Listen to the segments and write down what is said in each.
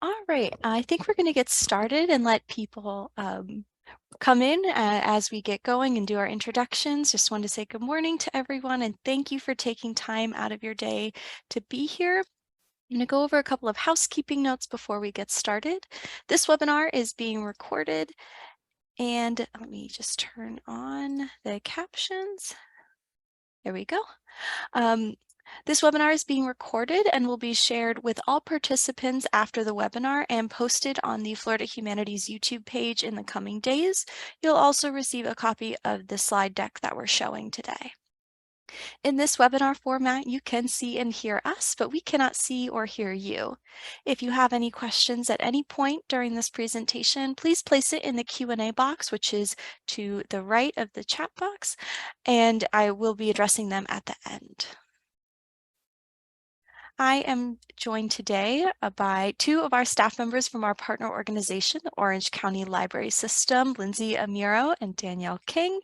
All right, I think we're going to get started and let people come in as we get going and do our introductions. Just wanted to say good morning to everyone and thank you for taking time out of your day to be here. I'm going to go over a couple of housekeeping notes before we get started. This webinar is being recorded, and let me just turn on the captions. There we go. This webinar is being recorded and will be shared with all participants after the webinar and posted on the Florida Humanities YouTube page in the coming days. You'll also receive a copy of the slide deck that we're showing today. In this webinar format, you can see and hear us, but we cannot see or hear you. If you have any questions at any point during this presentation, please place it in the Q&A box, which is to the right of the chat box, and I will be addressing them at the end. I am joined today by two of our staff members from our partner organization, the Orange County Library System, Lindsay Amiro and Danielle King.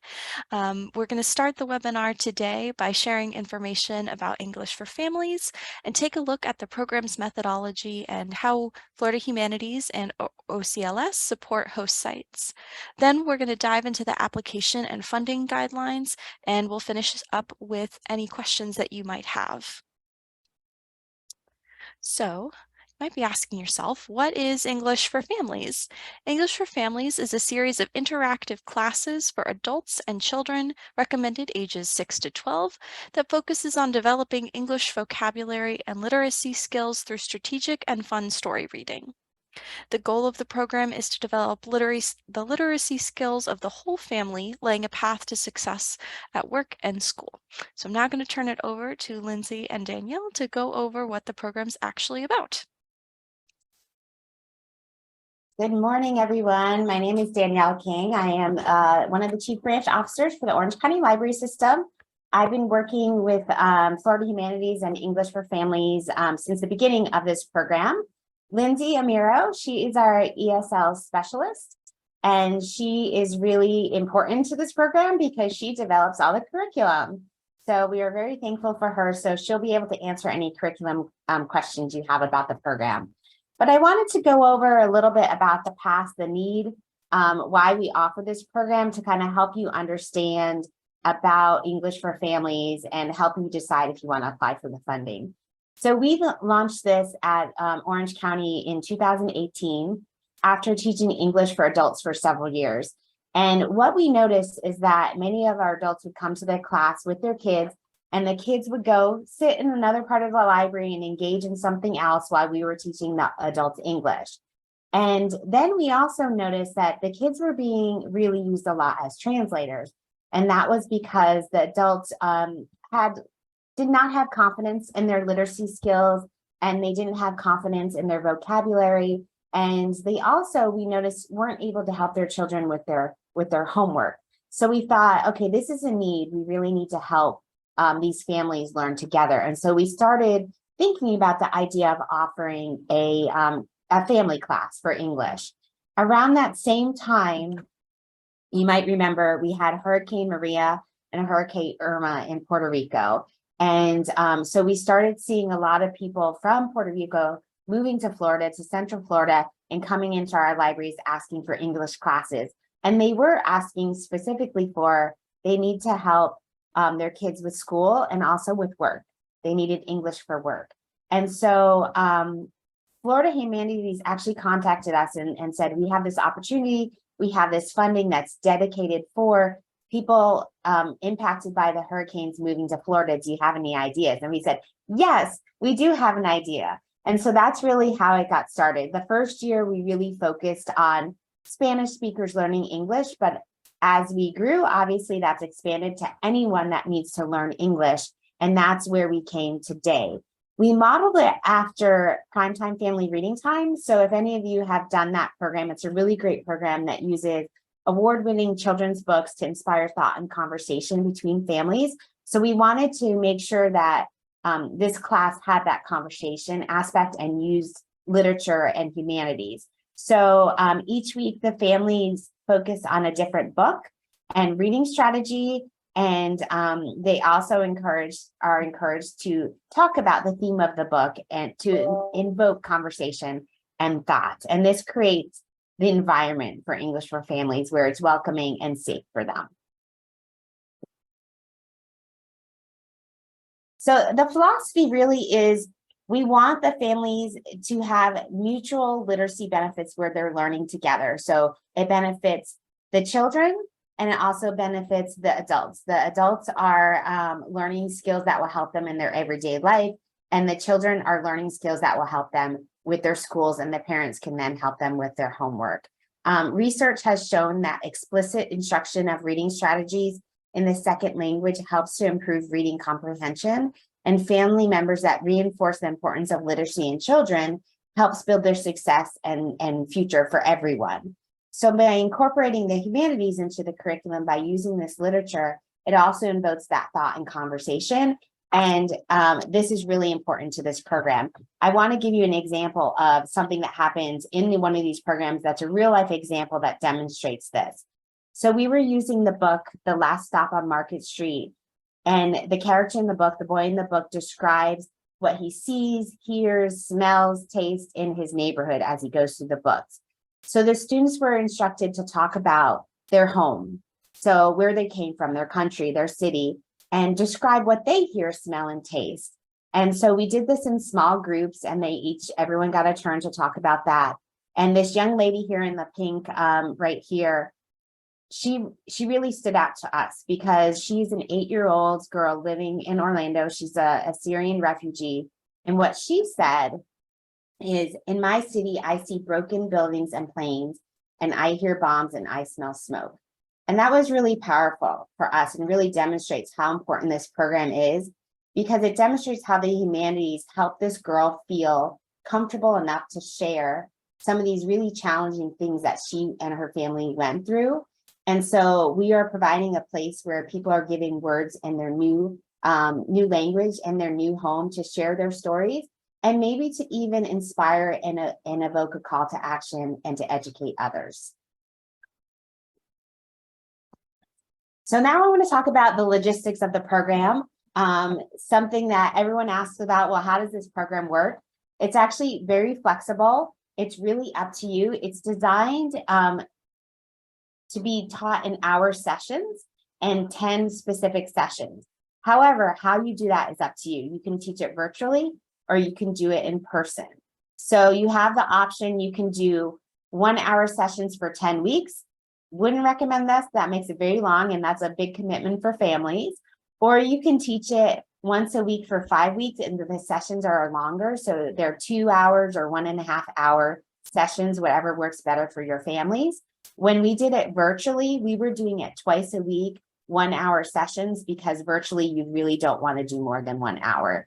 We're going to start the webinar today by sharing information about English for Families and take a look at the program's methodology and how Florida Humanities and OCLS support host sites. Then we're going to dive into the application and funding guidelines, and we'll finish up with any questions that you might have. So, you might be asking yourself, what is English for Families? English for Families is a series of interactive classes for adults and children recommended ages 6 to 12 that focuses on developing English vocabulary and literacy skills through strategic and fun story reading. The goal of the program is to develop the literacy skills of the whole family, laying a path to success at work and school. So I'm now going to turn it over to Lindsay and Danielle to go over what the program's actually about. Good morning, everyone. My name is Danielle King. I am one of the Chief Branch Officers for the Orange County Library System. I've been working with Florida Humanities and English for Families since the beginning of this program. Lindsay Amiro, she is our ESL specialist, and she is really important to this program because she develops all the curriculum. So we are very thankful for her. So she'll be able to answer any curriculum questions you have about the program. But I wanted to go over a little bit about the past, the need, why we offer this program to kind of help you understand about English for Families and help you decide if you want to apply for the funding. So we launched this at Orange County in 2018 after teaching English for adults for several years. And what we noticed is that many of our adults would come to the class with their kids, and the kids would go sit in another part of the library and engage in something else while we were teaching the adults English. And then we also noticed that the kids were being really used a lot as translators. And that was because the adults did not have confidence in their literacy skills, and they didn't have confidence in their vocabulary. And they also, we noticed, weren't able to help their children with their homework. So we thought, okay, this is a need. We really need to help these families learn together. And so we started thinking about the idea of offering a family class for English. Around that same time, you might remember we had Hurricane Maria and Hurricane Irma in Puerto Rico. And so we started seeing a lot of people from Puerto Rico moving to Florida, to Central Florida, and coming into our libraries asking for English classes. And they were asking specifically for, they need to help their kids with school and also with work. They needed English for work. And so Florida Humanities actually contacted us and said, we have this opportunity, we have this funding that's dedicated for people impacted by the hurricanes moving to Florida. Do you have any ideas? And we said, yes, we do have an idea. And so that's really how it got started. The first year, we really focused on Spanish speakers learning English, but as we grew, obviously that's expanded to anyone that needs to learn English, and that's where we came today. We modeled it after Primetime Family Reading Time. So if any of you have done that program, it's a really great program that uses award-winning children's books to inspire thought and conversation between families. So we wanted to make sure that this class had that conversation aspect and used literature and humanities. So each week the families focus on a different book and reading strategy, and they also are encouraged to talk about the theme of the book and to invoke conversation. and thought. And this creates the environment for English for Families where it's welcoming and safe for them. So the philosophy really is we want the families to have mutual literacy benefits where they're learning together. So it benefits the children and it also benefits the adults. The adults are learning skills that will help them in their everyday life, and the children are learning skills that will help them with their schools, and the parents can then help them with their homework. Research has shown that explicit instruction of reading strategies in the second language helps to improve reading comprehension, and family members that reinforce the importance of literacy in children helps build their success and future for everyone. So by incorporating the humanities into the curriculum by using this literature, it also invokes that thought and conversation. And this is really important to this program. I want to give you an example of something that happens in one of these programs that's a real life example that demonstrates this. So we were using the book, The Last Stop on Market Street, and the character in the book, the boy in the book, describes what he sees, hears, smells, tastes in his neighborhood as he goes through the books. So the students were instructed to talk about their home, so where they came from, their country, their city, and describe what they hear, smell, and taste. And so we did this in small groups, and everyone got a turn to talk about that. And this young lady here in the pink right here, she really stood out to us because she's an 8-year-old girl living in Orlando. She's a Syrian refugee. And what she said is, in my city, I see broken buildings and planes, and I hear bombs and I smell smoke. And that was really powerful for us and really demonstrates how important this program is, because it demonstrates how the humanities help this girl feel comfortable enough to share some of these really challenging things that she and her family went through. And so we are providing a place where people are giving words in their new language and their new home to share their stories, and maybe to even inspire and evoke a call to action and to educate others. So now I want to talk about the logistics of the program. Something that everyone asks about, well, how does this program work? It's actually very flexible. It's really up to you. It's designed to be taught in hour sessions and 10 specific sessions. However, how you do that is up to you. You can teach it virtually or you can do it in person. So you have the option, you can do 1 hour sessions for 10 weeks. Wouldn't recommend this, that makes it very long and that's a big commitment for families. Or you can teach it once a week for 5 weeks, and the sessions are longer. So they're 2 hours or 1.5 hour sessions, whatever works better for your families. When we did it virtually, we were doing it twice a week, 1 hour sessions, because virtually you really don't want to do more than 1 hour.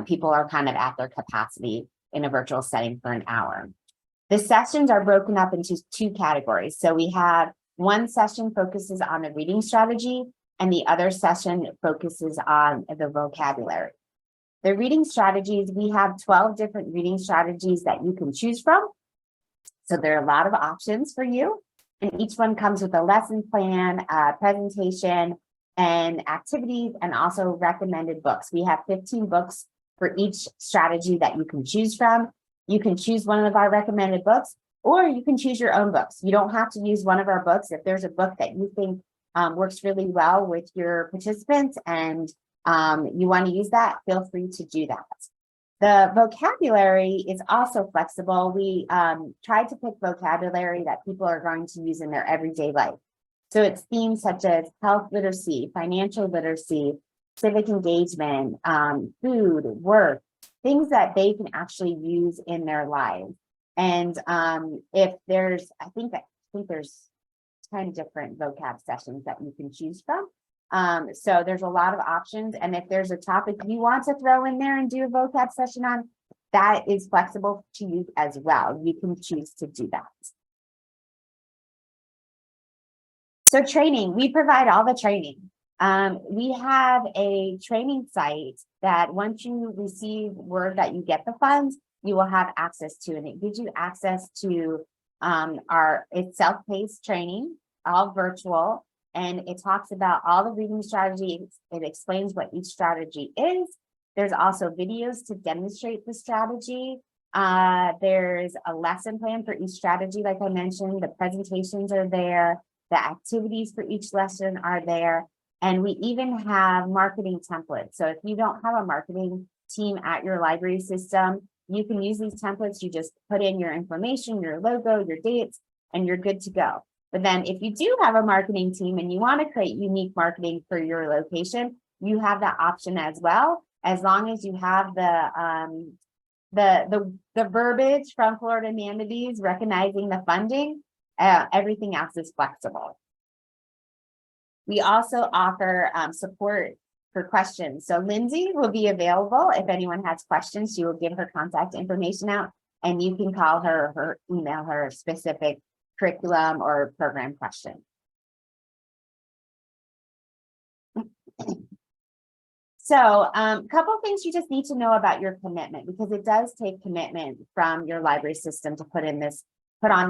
People are kind of at their capacity in a virtual setting for an hour. The sessions are broken up into 2 categories. So we have one session focuses on the reading strategy, and the other session focuses on the vocabulary. The reading strategies, we have 12 different reading strategies that you can choose from. So there are a lot of options for you. And each one comes with a lesson plan, presentation, and activities, and also recommended books. We have 15 books for each strategy that you can choose from. You can choose one of our recommended books, or you can choose your own books. You don't have to use one of our books. If there's a book that you think works really well with your participants and you want to use that, feel free to do that. The vocabulary is also flexible. We try to pick vocabulary that people are going to use in their everyday life. So it's themes such as health literacy, financial literacy, civic engagement, food, work, things that they can actually use in their lives. And if there's, I think there's 10 different vocab sessions that you can choose from. So there's a lot of options. And if there's a topic you want to throw in there and do a vocab session on, that is flexible to you as well. You can choose to do that. So training, we provide all the training. We have a training site that once you receive word that you get the funds, you will have access to, and it gives you access to it's self-paced training, all virtual. And it talks about all the reading strategies. It explains what each strategy is. There's also videos to demonstrate the strategy. There's a lesson plan for each strategy, like I mentioned. The presentations are there. The activities for each lesson are there. And we even have marketing templates. So if you don't have a marketing team at your library system, you can use these templates. You just put in your information, your logo, your dates, and you're good to go. But then if you do have a marketing team and you want to create unique marketing for your location, you have that option as well, as long as you have the verbiage from Florida Humanities recognizing the funding. Everything else is flexible. We also offer support for questions. So Lindsay will be available if anyone has questions. She will give her contact information out, and you can call her or email her specific curriculum or program question. So a couple things you just need to know about your commitment, because it does take commitment from your library system to put on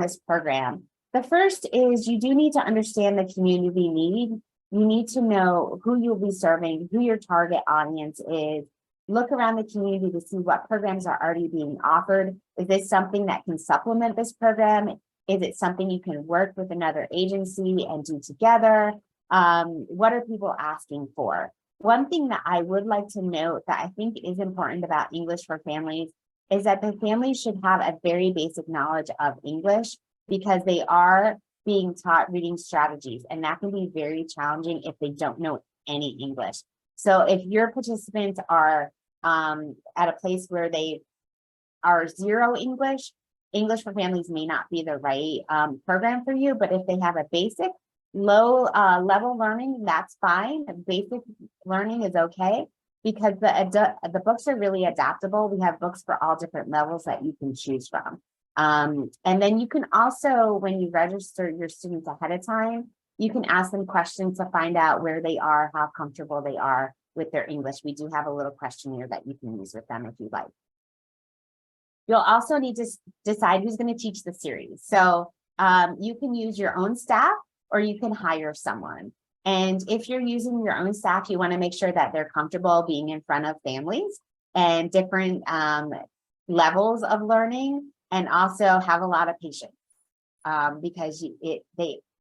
this program. The first is you do need to understand the community need. You need to know who you'll be serving, who your target audience is. Look around the community to see what programs are already being offered. Is this something that can supplement this program? Is it something you can work with another agency and do together? What are people asking for? One thing that I would like to note that I think is important about English for Families is that the families should have a very basic knowledge of English, because they are being taught reading strategies, and that can be very challenging if they don't know any English. So if your participants are at a place where they are zero English, English for Families may not be the right program for you. But if they have a basic low level learning, that's fine. Basic learning is okay, because the books are really adaptable. We have books for all different levels that you can choose from. And then you can also, when you register your students ahead of time, you can ask them questions to find out where they are, how comfortable they are with their English. We do have a little questionnaire that you can use with them if you'd like. You'll also need to decide who's going to teach the series. So you can use your own staff, or you can hire someone. And if you're using your own staff, you want to make sure that they're comfortable being in front of families and different levels of learning, and also have a lot of patience, because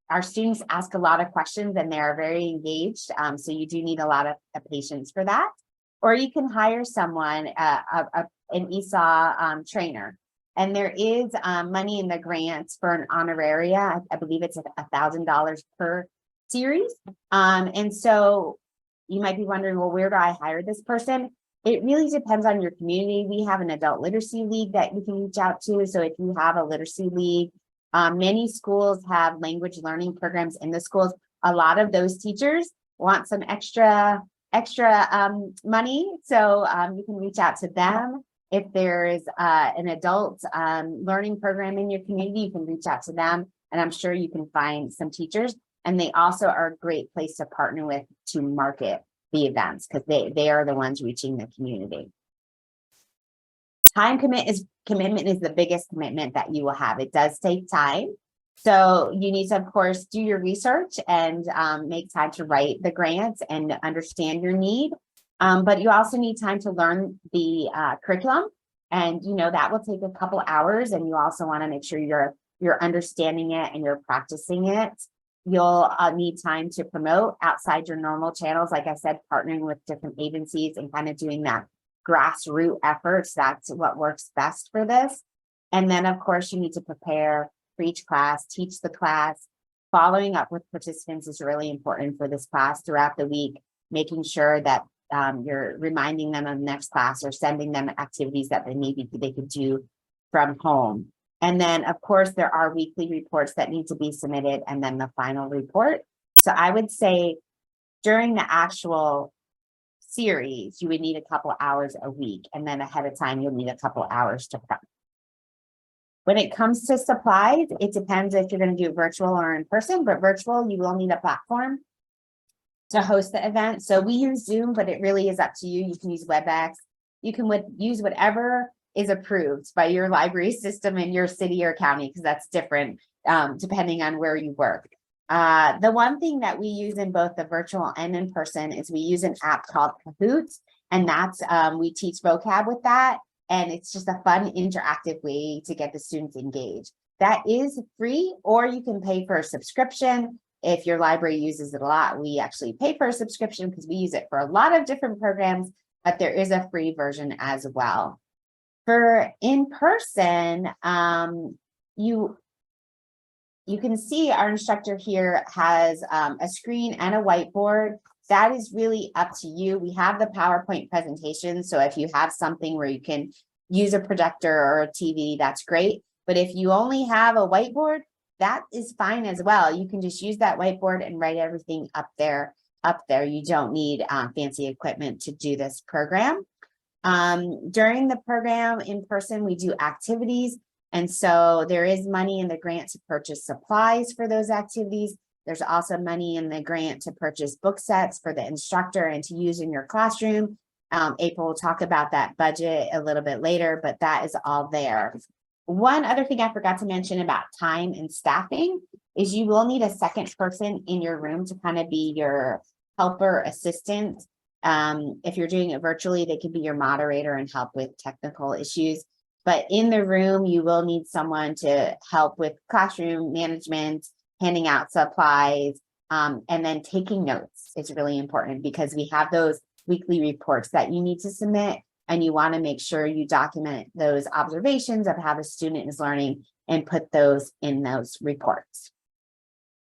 our students ask a lot of questions and they're very engaged. So you do need a lot of patience for that. Or you can hire someone, an ESOL trainer. And there is money in the grants for an honoraria. I believe it's $1,000 per series. And so you might be wondering, well, where do I hire this person? It really depends on your community. We have an adult literacy league that you can reach out to. So if you have a literacy league, many schools have language learning programs in the schools. A lot of those teachers want some extra money. So you can reach out to them. If there's an adult learning program in your community, you can reach out to them, and I'm sure you can find some teachers. And they also are a great place to partner with to market the events, because they are the ones reaching the community. Time commitment is the biggest commitment that you will have. It does take time. So you need to, of course, do your research and make time to write the grants and understand your need. But you also need time to learn the curriculum, and that will take a couple hours. And you also want to make sure you're understanding it and you're practicing it. You'll need time to promote outside your normal channels. Like I said, partnering with different agencies and kind of doing that grassroots efforts. That's what works best for this. And then, of course, you need to prepare for each class, teach the class. Following up with participants is really important for this class throughout the week, making sure that you're reminding them of the next class or sending them activities that they could do from home. And then, of course, there are weekly reports that need to be submitted, and then the final report. So I would say during the actual series, you would need a couple hours a week, and then ahead of time, you'll need a couple hours to prep. When it comes to supplies, it depends if you're going to do virtual or in person, but virtual, you will need a platform to host the event. So we use Zoom, but it really is up to you. You can use WebEx. You can use whatever is approved by your library system in your city or county, because that's different depending on where you work. The one thing that we use in both the virtual and in person is we use an app called Kahoot, and that's we teach vocab with that. and it's just a fun interactive way to get the students engaged. That is free, or you can pay for a subscription. If your library uses it a lot, we actually pay for a subscription because we use it for a lot of different programs, but there is a free version as well. For in-person, you can see our instructor here has a screen and a whiteboard. That is really up to you. We have the PowerPoint presentation, so if you have something where you can use a projector or a TV, that's great. But if you only have a whiteboard, that is fine as well. You can just use that whiteboard and write everything up there. You don't need fancy equipment to do this program. During the program in person, we do activities. And so there is money in the grant to purchase supplies for those activities. There's also money in the grant to purchase book sets for the instructor and to use in your classroom. April will talk about that budget a little bit later, but that is all there. One other thing I forgot to mention about time and staffing is you will need a second person in your room to kind of be your helper assistant. If you're doing it virtually, they could be your moderator and help with technical issues. But in the room, you will need someone to help with classroom management, handing out supplies, and then taking notes is really important because we have those weekly reports that you need to submit, and you want to make sure you document those observations of how the student is learning and put those in those reports.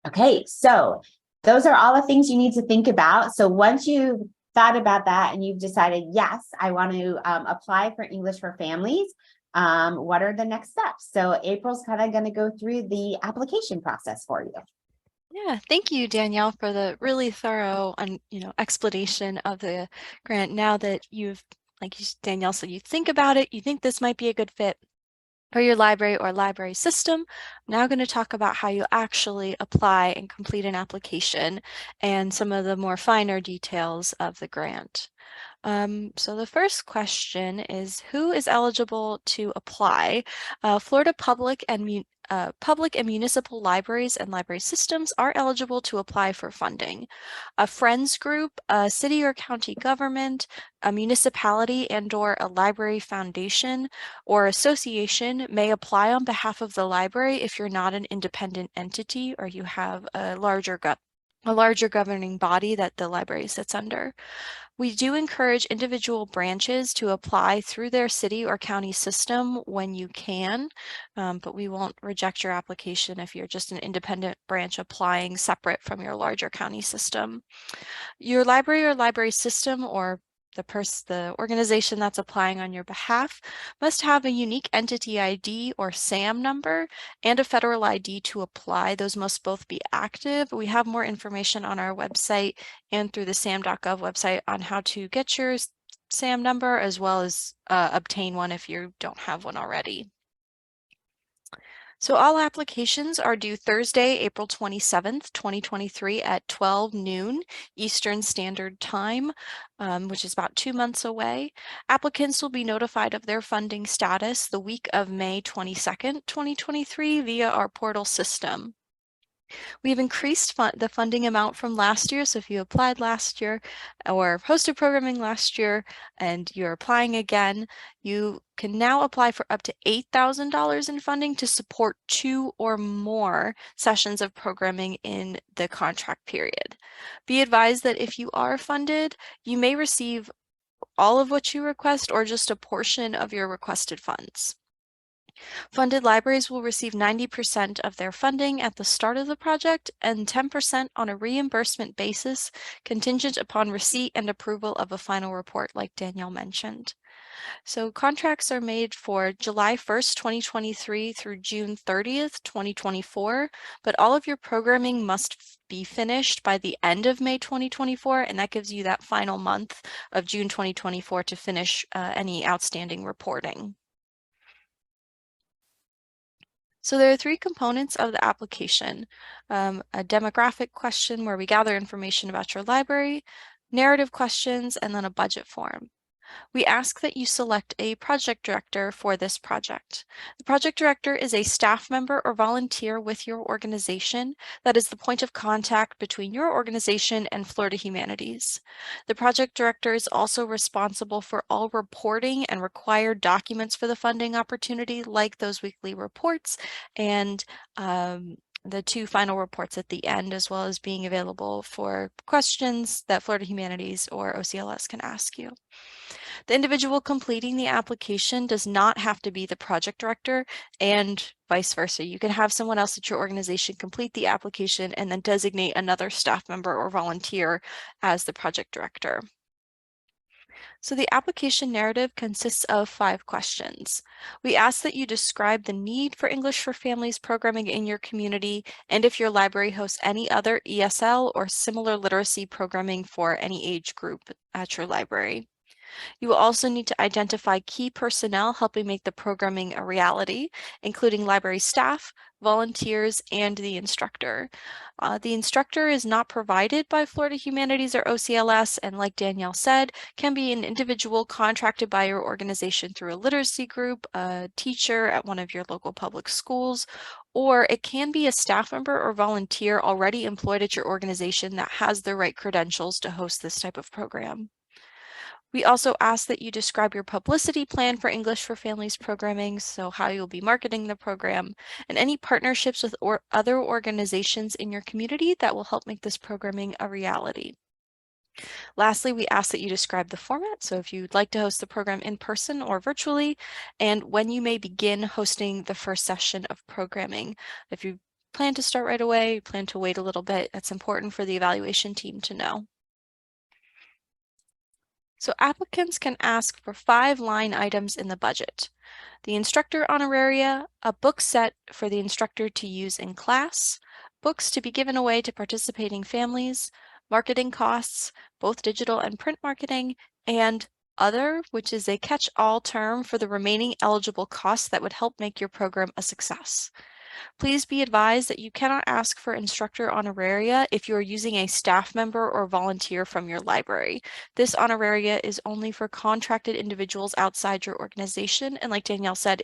Okay, so those are all the things you need to think about. So once you've thought about that and you've decided, yes, I want to apply for English for Families, what are the next steps? So April's kind of going to go through the application process for you. Yeah, thank you, Danielle, for the really thorough and explanation of the grant. Now that you've, like Danielle said, you think about it, you think this might be a good fit for your library or library system. I'm now going to talk about how you actually apply and complete an application and some of the more finer details of the grant. So the first question is, who is eligible to apply? Florida public and municipal libraries and library systems are eligible to apply for funding. A friends group, a city or county government, a municipality and/or a library foundation or association may apply on behalf of the library if you're not an independent entity or you have a larger governing body that the library sits under. We do encourage individual branches to apply through their city or county system when you can, but we won't reject your application if you're just an independent branch applying separate from your larger county system. Your library or library system or the organization that's applying on your behalf must have a unique entity ID or SAM number and a federal ID to apply. Those must both be active. We have more information on our website and through the sam.gov website on how to get your SAM number as well as obtain one if you don't have one already. So all applications are due Thursday, April 27th, 2023 at 12 noon Eastern Standard Time, which is about 2 months away. Applicants will be notified of their funding status the week of May 22nd, 2023 via our portal system. We've increased the funding amount from last year. So if you applied last year or hosted programming last year and you're applying again, you can now apply for up to $8,000 in funding to support 2 or more sessions of programming in the contract period. Be advised that if you are funded, you may receive all of what you request or just a portion of your requested funds. Funded libraries will receive 90% of their funding at the start of the project and 10% on a reimbursement basis, contingent upon receipt and approval of a final report, like Danielle mentioned. So contracts are made for July 1st, 2023 through June 30th, 2024, but all of your programming must be finished by the end of May 2024, and that gives you that final month of June 2024 to finish any outstanding reporting. So there are 3 components of the application: a demographic question where we gather information about your library, narrative questions, and then a budget form. We ask that you select a project director for this project. The project director is a staff member or volunteer with your organization that is the point of contact between your organization and Florida Humanities. The project director is also responsible for all reporting and required documents for the funding opportunity, like those weekly reports and the 2 final reports at the end, as well as being available for questions that Florida Humanities or OCLS can ask you. The individual completing the application does not have to be the project director, and vice versa. You can have someone else at your organization complete the application and then designate another staff member or volunteer as the project director. So the application narrative consists of 5 questions. We ask that you describe the need for English for Families programming in your community, and if your library hosts any other ESL or similar literacy programming for any age group at your library. You will also need to identify key personnel helping make the programming a reality, including library staff, volunteers, and the instructor. The instructor is not provided by Florida Humanities or OCLS, and like Danielle said, can be an individual contracted by your organization through a literacy group, a teacher at one of your local public schools, or it can be a staff member or volunteer already employed at your organization that has the right credentials to host this type of program. We also ask that you describe your publicity plan for English for Families programming, so how you'll be marketing the program, and any partnerships with other organizations in your community that will help make this programming a reality. Lastly, we ask that you describe the format, so if you'd like to host the program in person or virtually, and when you may begin hosting the first session of programming. If you plan to start right away, plan to wait a little bit, that's important for the evaluation team to know. So applicants can ask for 5 line items in the budget: the instructor honoraria, a book set for the instructor to use in class, books to be given away to participating families, marketing costs, both digital and print marketing, and other, which is a catch-all term for the remaining eligible costs that would help make your program a success. Please be advised that you cannot ask for instructor honoraria if you are using a staff member or volunteer from your library. This honoraria is only for contracted individuals outside your organization, and like Danielle said,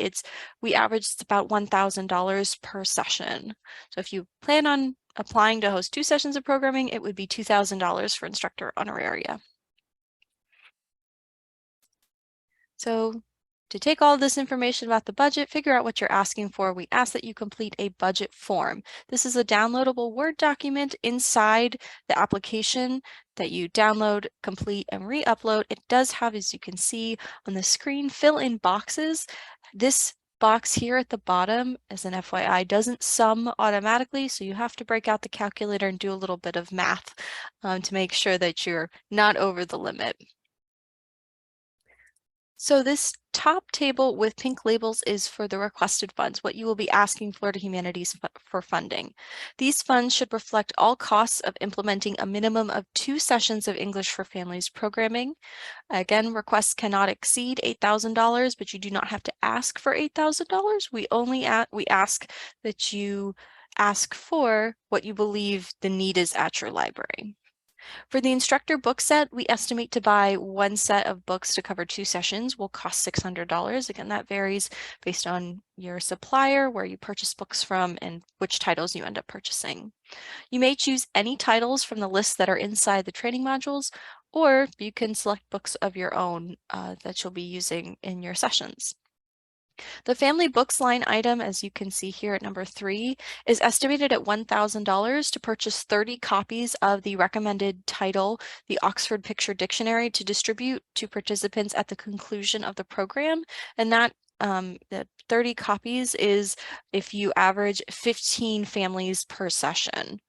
we average about $1,000 per session. So if you plan on applying to host 2 sessions of programming, it would be $2,000 for instructor honoraria. So to take all this information about the budget, figure out what you're asking for, we ask that you complete a budget form. This is a downloadable Word document inside the application that you download, complete, and re-upload. It does have, as you can see on the screen, fill-in boxes. This box here at the bottom, as an FYI, doesn't sum automatically, so you have to break out the calculator and do a little bit of math to make sure that you're not over the limit. So this top table with pink labels is for the requested funds, what you will be asking Florida Humanities for funding. These funds should reflect all costs of implementing a minimum of 2 sessions of English for Families programming. Again, requests cannot exceed $8,000, but you do not have to ask for $8,000. We ask that you ask for what you believe the need is at your library. For the instructor book set, we estimate to buy 1 set of books to cover 2 sessions will cost $600. Again, that varies based on your supplier, where you purchase books from, and which titles you end up purchasing. You may choose any titles from the list that are inside the training modules, or you can select books of your own that you'll be using in your sessions. The family books line item, as you can see here at number 3, is estimated at $1,000 to purchase 30 copies of the recommended title, the Oxford Picture Dictionary, to distribute to participants at the conclusion of the program. And that the 30 copies is if you average 15 families per session.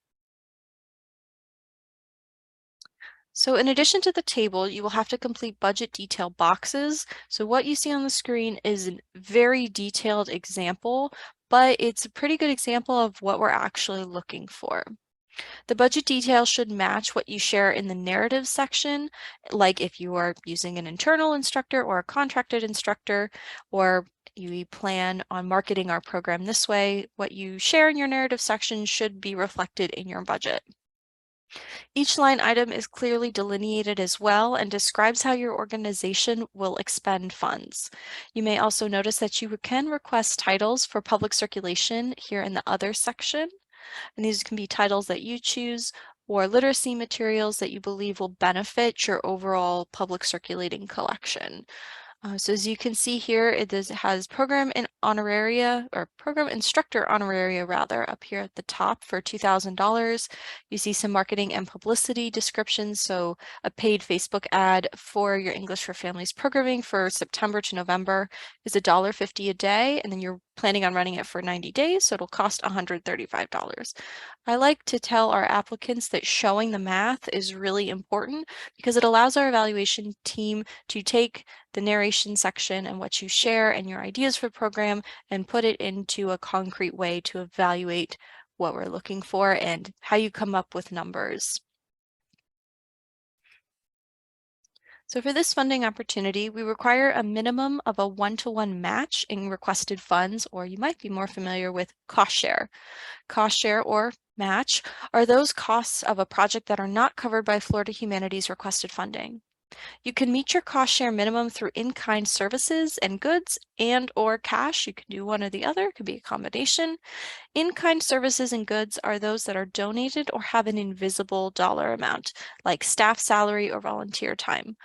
So in addition to the table, you will have to complete budget detail boxes. So what you see on the screen is a very detailed example, but it's a pretty good example of what we're actually looking for. The budget details should match what you share in the narrative section, like if you are using an internal instructor or a contracted instructor, or you plan on marketing our program this way, what you share in your narrative section should be reflected in your budget. Each line item is clearly delineated as well and describes how your organization will expend funds. You may also notice that you can request titles for public circulation here in the Other section, and these can be titles that you choose or literacy materials that you believe will benefit your overall public circulating collection. So as you can see here, has program and honoraria, or program instructor honoraria rather, up here at the top for $2,000. You see some marketing and publicity descriptions. So a paid Facebook ad for your English for Families programming for September to November is $1.50 a day, and then you're planning on running it for 90 days, so it'll cost $135. I like to tell our applicants that showing the math is really important because it allows our evaluation team to take the narration section and what you share and your ideas for the program and put it into a concrete way to evaluate what we're looking for and how you come up with numbers. So for this funding opportunity, we require a minimum of a one-to-one match in requested funds, or you might be more familiar with cost share. Cost share or match are those costs of a project that are not covered by Florida Humanities requested funding. You can meet your cost share minimum through in-kind services and goods and/or cash. You can do one or the other, it could be a combination. In-kind services and goods are those that are donated or have an invisible dollar amount, like staff salary or volunteer time.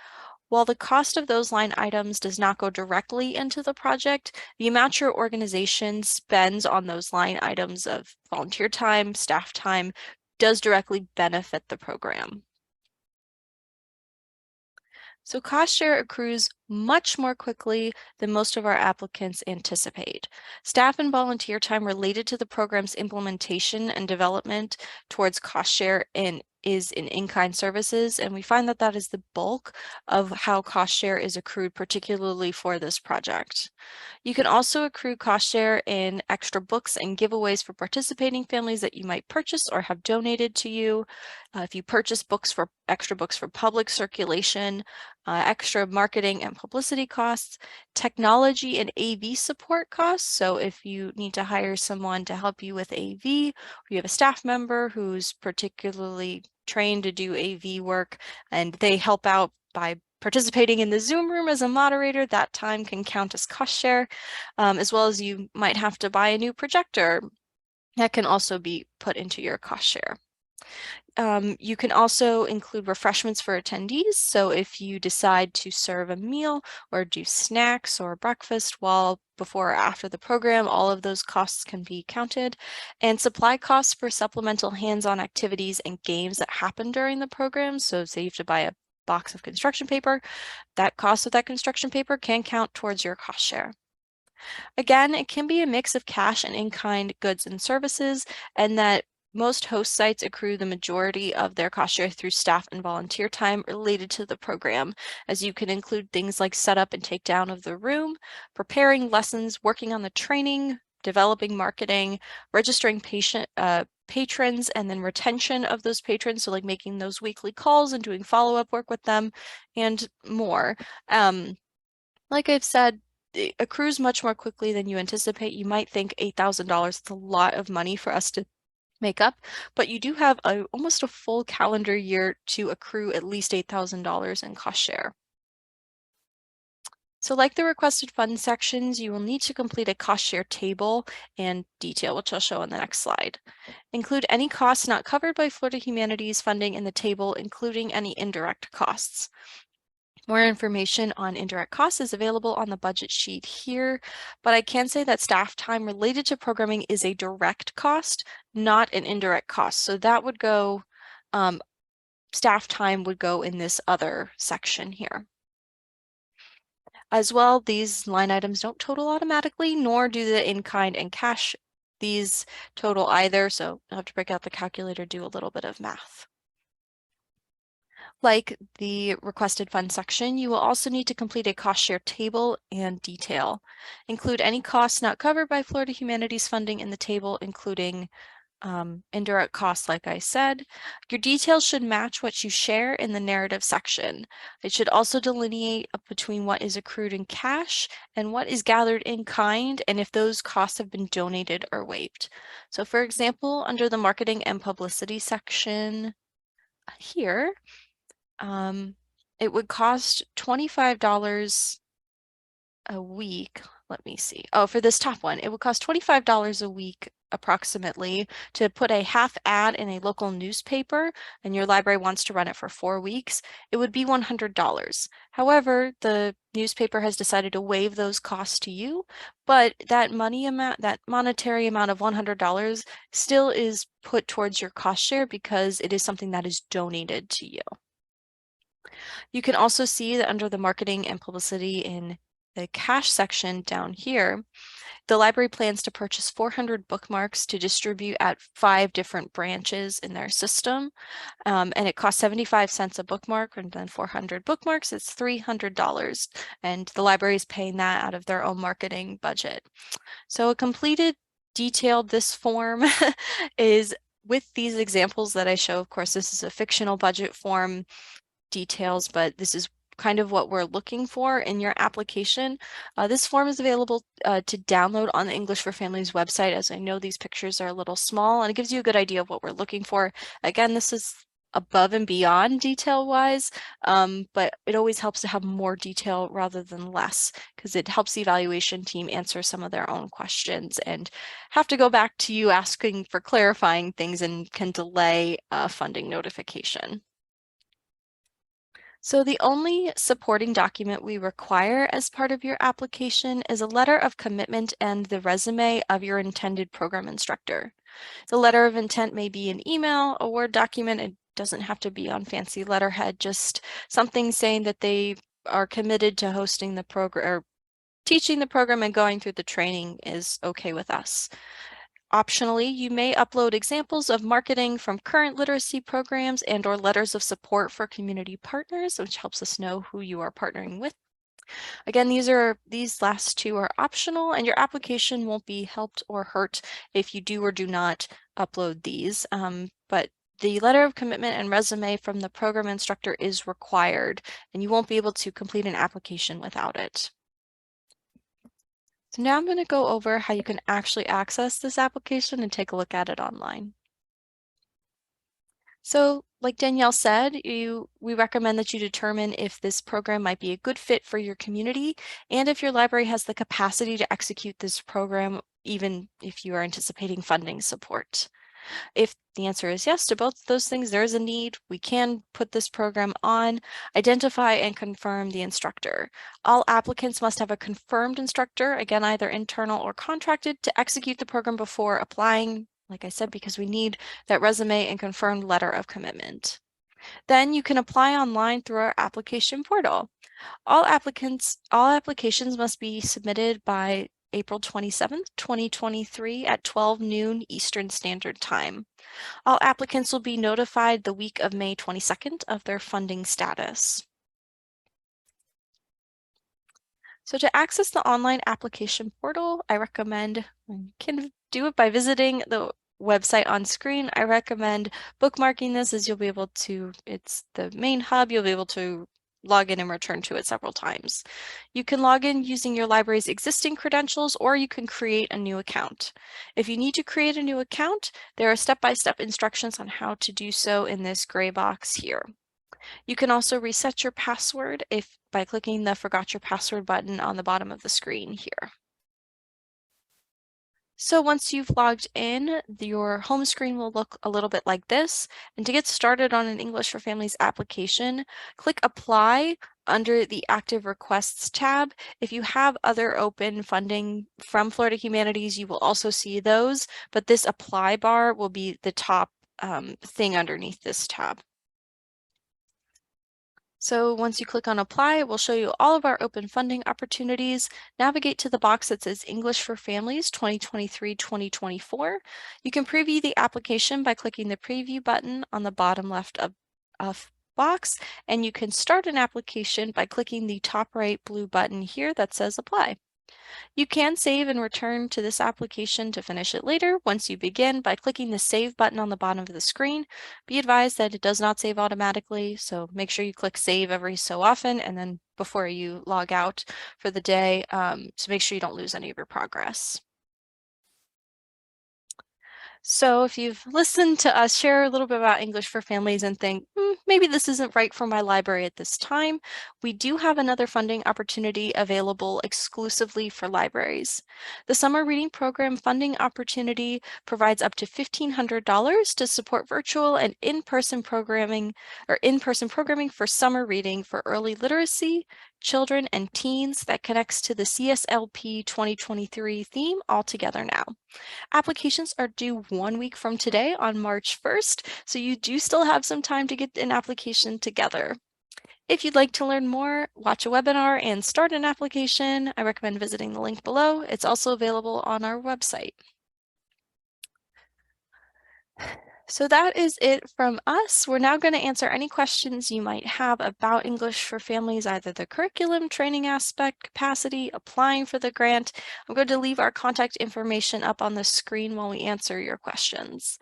While the cost of those line items does not go directly into the project, the amount your organization spends on those line items of volunteer time, staff time, does directly benefit the program. So cost share accrues much more quickly than most of our applicants anticipate. Staff and volunteer time related to the program's implementation and development towards cost share is in in-kind services, and we find that that is the bulk of how cost share is accrued, particularly for this project. You can also accrue cost share in extra books and giveaways for participating families that you might purchase or have donated to you. If you purchase extra books for public circulation, extra marketing and publicity costs, technology and AV support costs. So if you need to hire someone to help you with AV, or you have a staff member who's particularly trained to do AV work and they help out by participating in the Zoom room as a moderator, that time can count as cost share, as well as you might have to buy a new projector. That can also be put into your cost share. You can also include refreshments for attendees. So if you decide to serve a meal or do snacks or breakfast before or after the program, all of those costs can be counted. And supply costs for supplemental hands-on activities and games that happen during the program. So say you have to buy a box of construction paper, that cost of that construction paper can count towards your cost share. Again, it can be a mix of cash and in-kind goods and services, and that most host sites accrue the majority of their cost share through staff and volunteer time related to the program, as you can include things like setup and takedown of the room, preparing lessons, working on the training, developing marketing, registering patrons, and then retention of those patrons, so like making those weekly calls and doing follow-up work with them, and more. Like I've said, it accrues much more quickly than you anticipate. You might think $8,000 is a lot of money for us to make up, but you do have almost a full calendar year to accrue at least $8,000 in cost share. So like the requested fund sections, you will need to complete a cost share table and detail, which I'll show on the next slide. Include any costs not covered by Florida Humanities funding in the table, including any indirect costs. More information on indirect costs is available on the budget sheet here, but I can say that staff time related to programming is a direct cost, not an indirect cost. So that would go, staff time would go in this other section here. As well, these line items don't total automatically, nor do the in-kind and cash these total either. So you'll have to break out the calculator, do a little bit of math. Like the requested fund section, you will also need to complete a cost share table and detail. Include any costs not covered by Florida Humanities funding in the table, including indirect costs, like I said. Your details should match what you share in the narrative section. It should also delineate between what is accrued in cash and what is gathered in kind, and if those costs have been donated or waived. So for example, under the marketing and publicity section, here, it would cost $25 a week. Let me see. Oh, for this top one, it would cost $25 a week approximately to put a half ad in a local newspaper, and your library wants to run it for 4 weeks. It would be $100. However, the newspaper has decided to waive those costs to you, but that monetary amount of $100 still is put towards your cost share because it is something that is donated to you. You can also see that under the marketing and publicity in the cash section down here, the library plans to purchase 400 bookmarks to distribute at 5 different branches in their system. And it costs 75 cents a bookmark, and then 400 bookmarks, it's $300. And the library is paying that out of their own marketing budget. So a completed, detailed, this form is with these examples that I show. Of course, this is a fictional budget form details, but this is kind of what we're looking for in your application. This form is available to download on the English for Families website, as I know these pictures are a little small, and it gives you a good idea of what we're looking for. Again, this is above and beyond detail-wise, but it always helps to have more detail rather than less, because it helps the evaluation team answer some of their own questions and have to go back to you asking for clarifying things and can delay funding notification. So the only supporting document we require as part of your application is a letter of commitment and the resume of your intended program instructor. The letter of intent may be an email, a Word document. It doesn't have to be on fancy letterhead, just something saying that they are committed to hosting the program or teaching the program and going through the training is okay with us. Optionally, you may upload examples of marketing from current literacy programs and/or letters of support for community partners, which helps us know who you are partnering with. Again, these last two are optional, and your application won't be helped or hurt if you do or do not upload these. But the letter of commitment and resume from the program instructor is required, and you won't be able to complete an application without it. So now I'm going to go over how you can actually access this application and take a look at it online. So like Danielle said, we recommend that you determine if this program might be a good fit for your community and if your library has the capacity to execute this program, even if you are anticipating funding support. If the answer is yes to both of those things, there is a need, we can put this program on, identify and confirm the instructor. All applicants must have a confirmed instructor, again, either internal or contracted, to execute the program before applying, like I said, because we need that resume and confirmed letter of commitment. Then you can apply online through our application portal. All applications must be submitted by April 27th, 2023 at 12 noon Eastern Standard Time. All applicants will be notified the week of May 22nd of their funding status. So to access the online application portal, I recommend, you can do it by visiting the website on screen. I recommend bookmarking this, as you'll be able to, it's the main hub, you'll be able to log in and return to it several times. You can log in using your library's existing credentials, or you can create a new account. If you need to create a new account, there are step-by-step instructions on how to do so in this gray box here. You can also reset your password by clicking the Forgot Your Password button on the bottom of the screen here. So once you've logged in, your home screen will look a little bit like this. And to get started on an English for Families application, click Apply under the Active Requests tab. If you have other open funding from Florida Humanities, you will also see those, but this Apply bar will be the top thing underneath this tab. So once you click on Apply, it will show you all of our open funding opportunities. Navigate to the box that says English for Families 2023-2024. You can preview the application by clicking the Preview button on the bottom left of box, and you can start an application by clicking the top right blue button here that says Apply. You can save and return to this application to finish it later once you begin by clicking the Save button on the bottom of the screen. Be advised that it does not save automatically, so make sure you click Save every so often and then before you log out for the day to make sure you don't lose any of your progress. So if you've listened to us share a little bit about English for Families and think, maybe this isn't right for my library at this time, we do have another funding opportunity available exclusively for libraries. The Summer Reading Program funding opportunity provides up to $1,500 to support virtual and in-person programming for summer reading for early literacy, children, and teens that connects to the CSLP 2023 theme altogether now. Applications are due 1 week from today on March 1st, so you do still have some time to get an application together. If you'd like to learn more, watch a webinar, and start an application, I recommend visiting the link below. It's also available on our website. So that is it from us. We're now going to answer any questions you might have about English for Families, either the curriculum, training aspect, capacity, applying for the grant. I'm going to leave our contact information up on the screen while we answer your questions.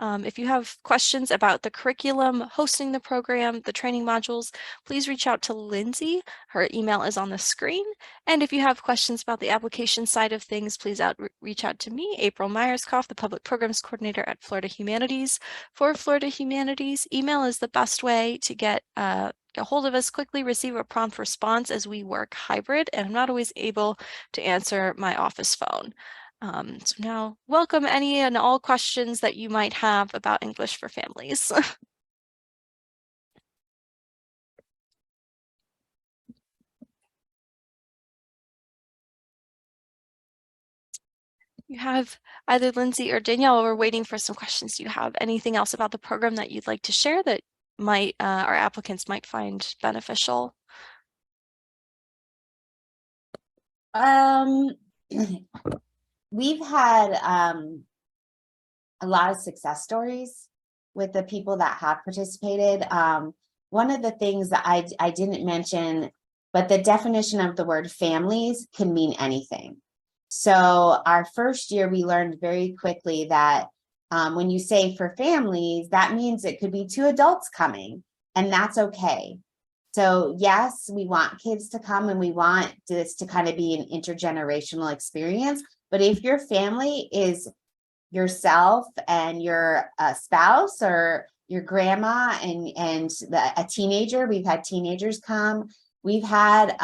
If you have questions about the curriculum, hosting the program, the training modules, please reach out to Lindsay. Her email is on the screen. And if you have questions about the application side of things, please reach out to me, April Myerscough, the Public Programs Coordinator at Florida Humanities. For Florida Humanities, email is the best way to get a hold of us quickly, receive a prompt response as we work hybrid, and I'm not always able to answer my office phone. So now, welcome any and all questions that you might have about English for Families. You have either Lindsay or Danielle, we're waiting for some questions. Do you have anything else about the program that you'd like to share that might our applicants might find beneficial? We've had a lot of success stories with the people that have participated. One of the things that I didn't mention, but the definition of the word families can mean anything. So our first year, we learned very quickly that when you say for families, that means it could be 2 adults coming, and that's okay. So yes, we want kids to come and we want this to kind of be an intergenerational experience. But if your family is yourself and your spouse or your grandma and a teenager, we've had teenagers come. We've had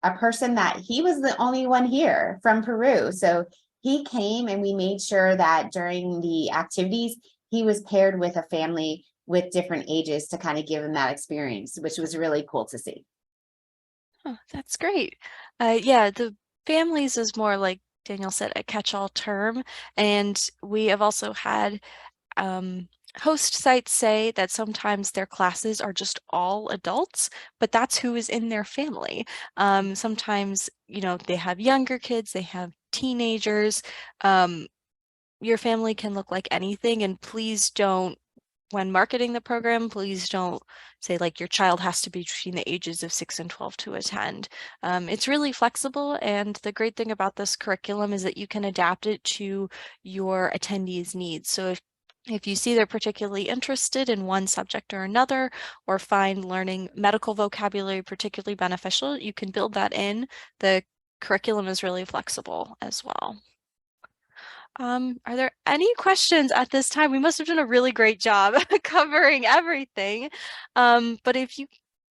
a person that he was the only one here from Peru. So he came and we made sure that during the activities, he was paired with a family with different ages to kind of give him that experience, which was really cool to see. Oh, that's great. Yeah, the families is more like Daniel said, a catch-all term. And we have also had host sites say that sometimes their classes are just all adults, but that's who is in their family. Sometimes, they have younger kids, they have teenagers. Your family can look like anything, and please don't, when marketing the program, please don't say like your child has to be between the ages of 6 and 12 to attend. It's really flexible, and the great thing about this curriculum is that you can adapt it to your attendees' needs. So if you see they're particularly interested in one subject or another, or find learning medical vocabulary particularly beneficial, you can build that in. The curriculum is really flexible as well. Are there any questions at this time? We must have done a really great job covering everything. But if you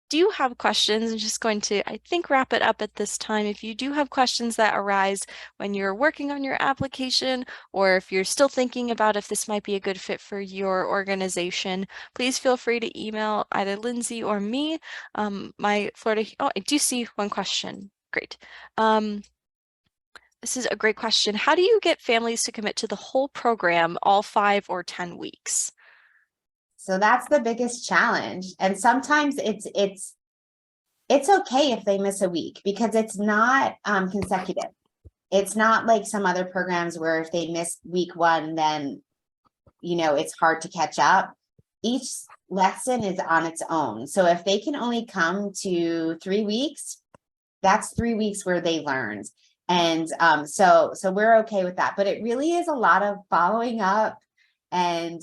do have questions, I'm just going to, I think, wrap it up at this time. If you do have questions that arise when you're working on your application, or if you're still thinking about if this might be a good fit for your organization, please feel free to email either Lindsay or me. My Florida, oh, I do see one question. Great. This is a great question. How do you get families to commit to the whole program, all 5 or 10 weeks? So that's the biggest challenge. And sometimes it's okay if they miss a week because it's not consecutive. It's not like some other programs where if they miss week 1, then it's hard to catch up. Each lesson is on its own. So if they can only come to 3 weeks, that's 3 weeks where they learned. And so we're okay with that. But it really is a lot of following up and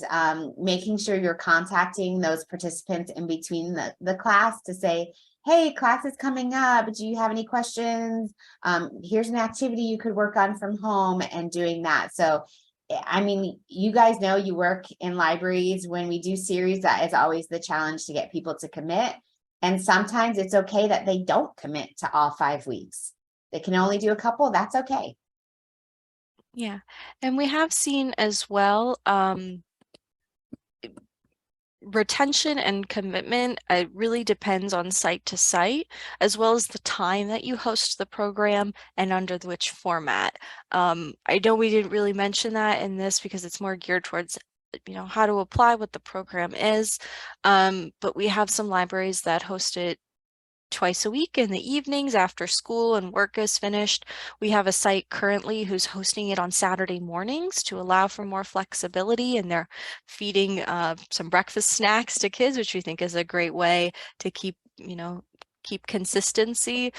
making sure you're contacting those participants in between the class to say, hey, class is coming up. Do you have any questions? Here's an activity you could work on from home, and doing that. So I mean, you guys know you work in libraries. When we do series, that is always the challenge to get people to commit. And sometimes it's okay that they don't commit to all 5 weeks. They can only do a couple, that's okay. Yeah, and we have seen as well, retention and commitment, it really depends on site to site, as well as the time that you host the program and under which format. I know we didn't really mention that in this because it's more geared towards how to apply what the program is, but we have some libraries that host it twice a week in the evenings after school and work is finished. We have a site currently who's hosting it on Saturday mornings to allow for more flexibility, and they're feeding some breakfast snacks to kids, which we think is a great way to keep consistency.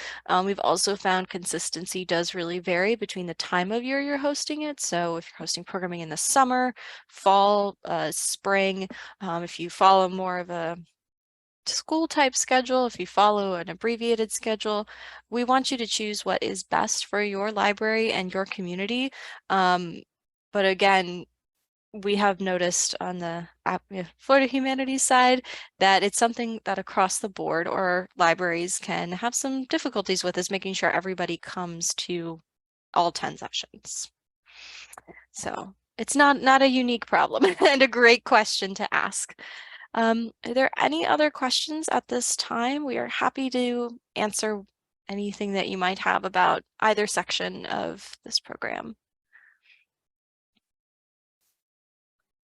We've also found consistency does really vary between the time of year you're hosting it. So if you're hosting programming in the summer, fall, spring, if you follow more of a school type schedule, if you follow an abbreviated schedule, we want you to choose what is best for your library and your community. But again, we have noticed on the Florida Humanities side that it's something that across the board or libraries can have some difficulties with, is making sure everybody comes to all 10 sessions. So it's not a unique problem and a great question to ask. Are there any other questions at this time? We are happy to answer anything that you might have about either section of this program.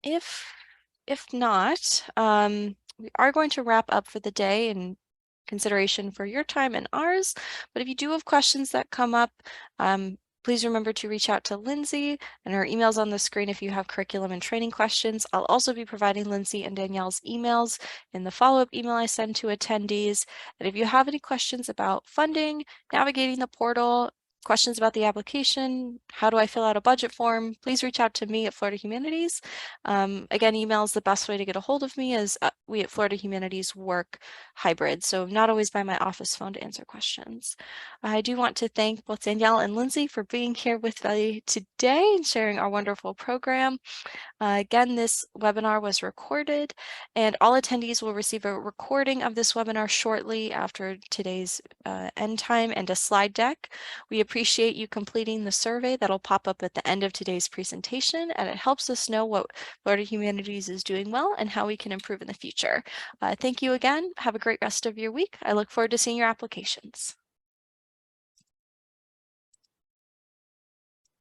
If not, we are going to wrap up for the day in consideration for your time and ours. But if you do have questions that come up, please remember to reach out to Lindsay, and her email's on the screen if you have curriculum and training questions. I'll also be providing Lindsay and Danielle's emails in the follow-up email I send to attendees. And if you have any questions about funding, navigating the portal, questions about the application, how do I fill out a budget form, please reach out to me at Florida Humanities. Again, email is the best way to get a hold of me, as we at Florida Humanities work hybrid, so not always by my office phone to answer questions. I do want to thank both Danielle and Lindsay for being here with me today and sharing our wonderful program. Again, this webinar was recorded, and all attendees will receive a recording of this webinar shortly after today's end time and a slide deck. We appreciate you completing the survey that'll pop up at the end of today's presentation, and it helps us know what Florida Humanities is doing well and how we can improve in the future. Thank you again. Have a great rest of your week. I look forward to seeing your applications.